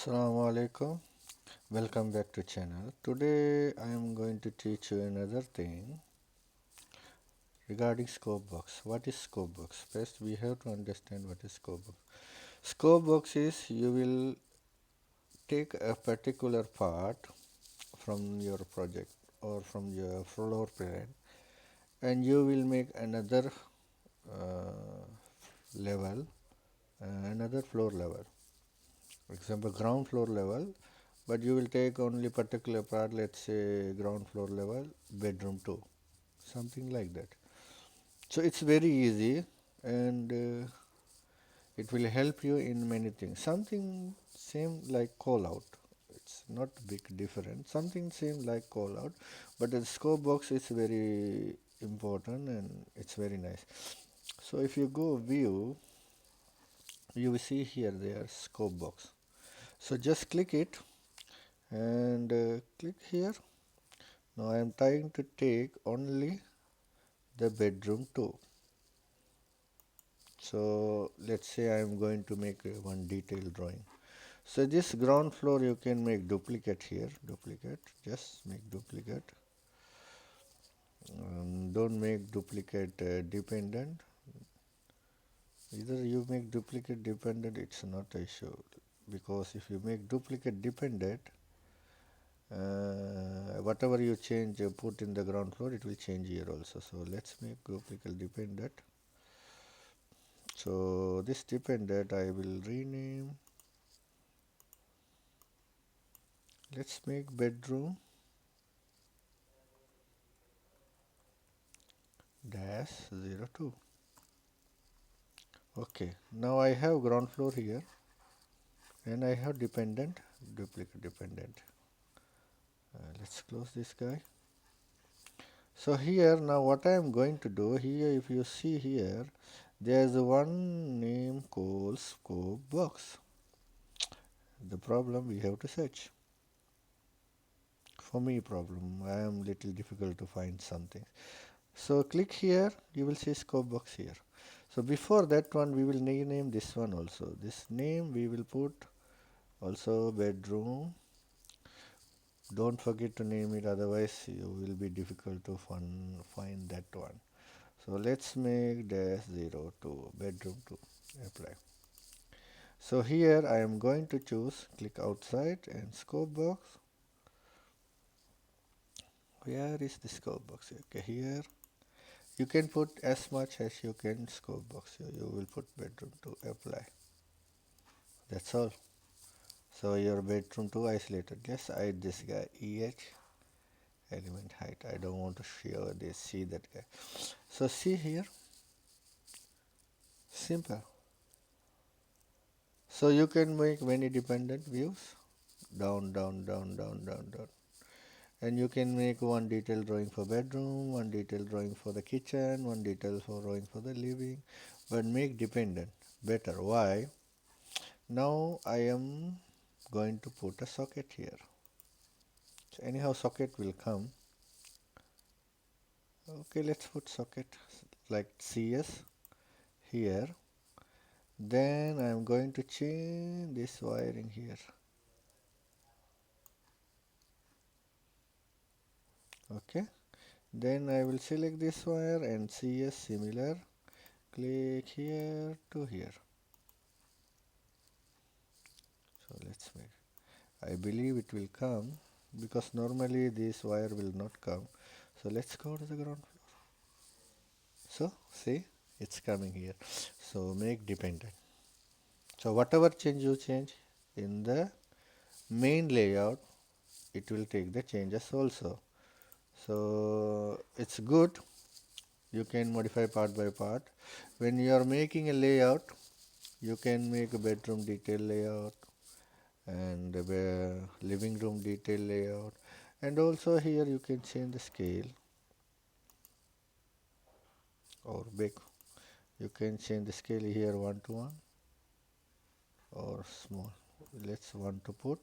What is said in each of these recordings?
Assalamu alaikum. Welcome back to channel. Today I am going to teach you another thing regarding scope box. What is scope box? First we have to understand what is scope box. Scope box is you will take a particular part from your project or from your floor plan and you will make another uh, level, another floor level. For example, ground floor level, but you will take only particular part, let's say ground floor level, bedroom 2, something like that. So it's very easy and it will help you in many things. Something same like call out. It's not big difference. Something same like call out, but the scope box is very important and it's very nice. So if you go view, you will see here there scope box. So just click it and click here. Now I am trying to take only the bedroom 2. So let's say I am going to make one detailed drawing. So this ground floor you can make duplicate here, duplicate, just make duplicate. Don't make duplicate dependent. Either you make duplicate dependent, it's not an issue, because if you make duplicate dependent, whatever you change put in the ground floor, it will change here also. So let's make duplicate dependent. So this dependent I will rename. Let's make bedroom dash 02. Okay, now I have ground floor here and I have dependent, duplicate dependent. Let's close this guy. So here now what I am going to do here, if you see here, there is one name called scope box. The problem we have to search. For me problem, I am little difficult to find something. So click here, you will see scope box here. So before that one we will name this one also. This name we will put also bedroom. Don't forget to name it, otherwise you will be difficult to find that one. So let's make dash 02 bedroom 2, apply. So here I am going to choose click outside and scope box. Where is the scope box? Okay, here you can put as much as you can scope box. You will put bedroom 2, apply. That's all. So your bedroom 2 isolated. Let's hide this guy, element height. I don't want to show this, see that guy. So see here, simple. So you can make many dependent views, down, down, down, down, down, down. And you can make one detailed drawing for bedroom, one detailed drawing for the kitchen, one detailed drawing for the living, but make dependent better. Why? Now I am going to put a socket here. So anyhow socket will come. Okay, let's put socket like CS here. Then I am going to change this wiring here. Okay, then I will select this wire and CS similar. Click here to here. So let's make. I believe it will come because normally this wire will not come. So let's go to the ground floor. So see, it's coming here. So make dependent. So whatever change you change in the main layout, it will take the changes also. So it's good. You can modify part by part. When you are making a layout, you can make a bedroom detail layout and a living room detail layout, and also here you can change the scale or big. You can change the scale here 1 to 1 or small. Let's want to put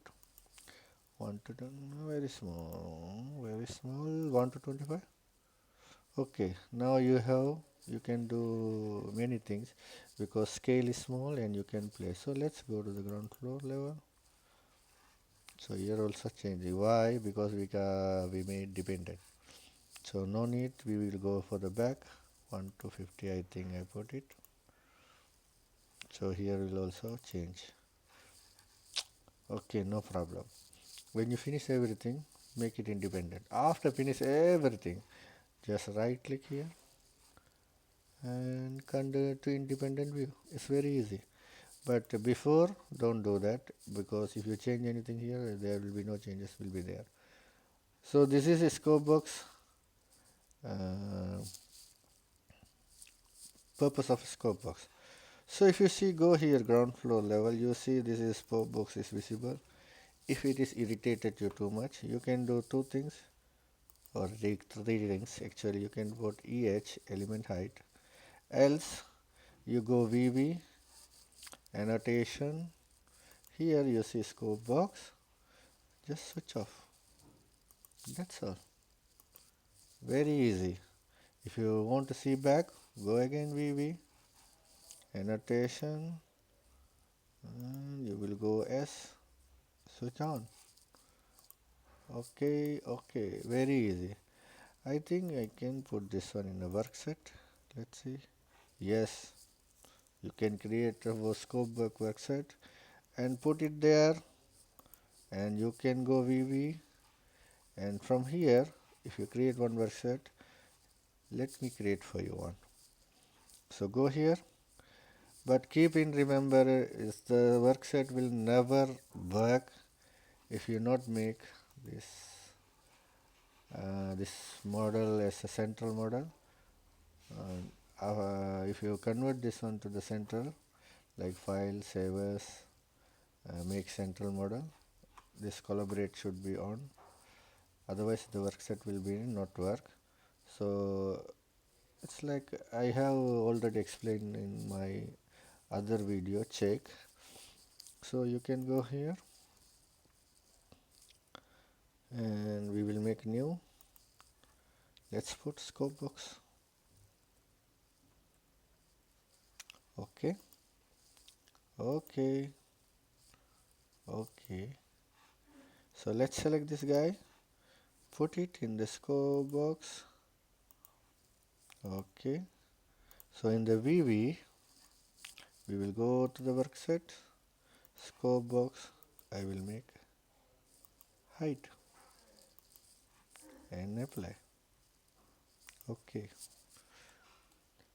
1 to 10, very small 1 to 25. Okay, now you can do many things because scale is small and you can play. So let's go to the ground floor level. So here also change. Why? Because we made dependent. So no need, we will go for the back. 1 to 50 I think I put it. So here will also change. Okay, no problem. When you finish everything, make it independent. After finish everything, just right click here and convert to independent view. It's very easy. But before, don't do that, because if you change anything here, there will be no changes will be there. So this is a scope box. Uh, Purpose of scope box. So if you see, go here ground floor level, you see this is scope box is visible. If it is irritated you too much, you can do two things or three things actually. You can put EH element height, else you go VV annotation. Here you see scope box, just switch off. That's all. Very easy. If you want to see back, go again VV annotation and you will go S, switch on. Okay, very easy. I think I can put this one in a work set. Let's see. Yes, you can create a scope work set and put it there, and you can go VV, and from here if you create one work set, let me create for you one. So go here, but keep in remember is the work set will never work if you not make this this model as a central model. If you convert this one to the central, like file, save as, make central model, this collaborate should be on, otherwise the work set will be not work. So it's like I have already explained in my other video, check. So you can go here and we will make new. Let's put scope box. Okay, okay, okay. So let's select this guy, put it in the scope box. Okay, so in the VV we will go to the work set, scope box, I will make height and apply. Okay,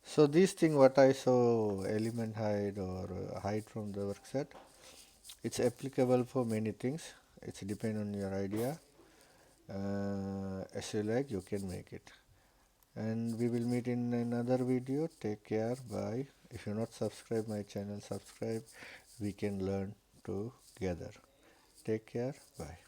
so this thing what I saw, element height or height from the work set, it's applicable for many things. It's depend on your idea. As you like, you can make it. And we will meet in another video. Take care. Bye. If you're not subscribed my channel, subscribe. We can learn together. Take care. Bye.